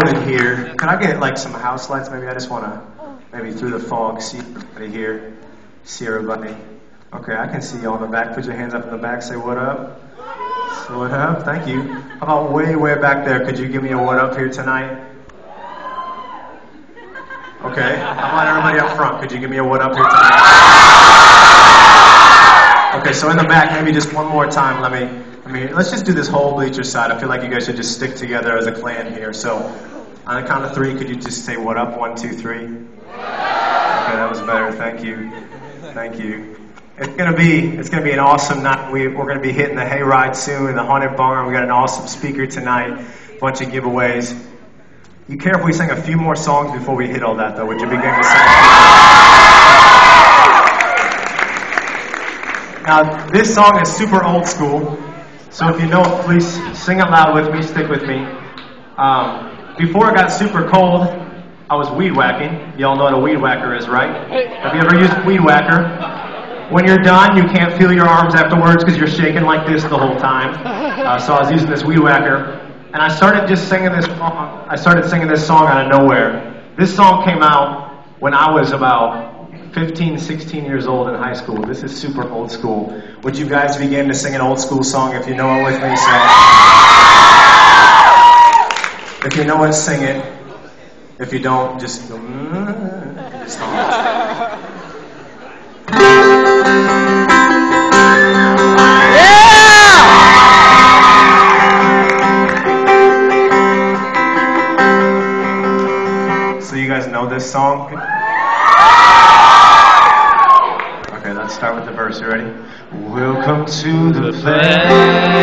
crowded here. Could I get like some house lights? Maybe I just want to, maybe through the fog, see everybody here. See everybody. Okay, I can see you all in the back. Put your hands up in the back. Say what up. Say what up. Thank you. How about way, way back there? Could you give me a what up here tonight? Okay. How about everybody up front? Could you give me a what up here tonight? Okay, so in the back, maybe just one more time. Let's just do this whole bleacher side. I feel like you guys should just stick together as a clan here. So, on the count of three, could you just say what up? 1, 2, 3. Okay, that was better. Thank you. Thank you. It's gonna be an awesome night. We're gonna be hitting the hayride soon in the Haunted Barn. We got an awesome speaker tonight. Bunch of giveaways. You care if we sing a few more songs before we hit all that, though? Would you be game to sing? Now, this song is super old school, so if you know it, please sing it loud with me, stick with me. Before it got super cold, I was weed whacking. You all know what a weed whacker is, right? Have you ever used a weed whacker? When you're done, you can't feel your arms afterwards because you're shaking like this the whole time. So I was using this weed whacker, and I started just singing this song. I started singing this song out of nowhere. This song came out when I was about 15, 16 years old in high school. This is super old school. Would you guys begin to sing an old school song? If you know it with me, sing. If you know it, sing it. If you don't, just go. Just So you guys know this song? Okay, let's start with the verse. You ready? Welcome to the place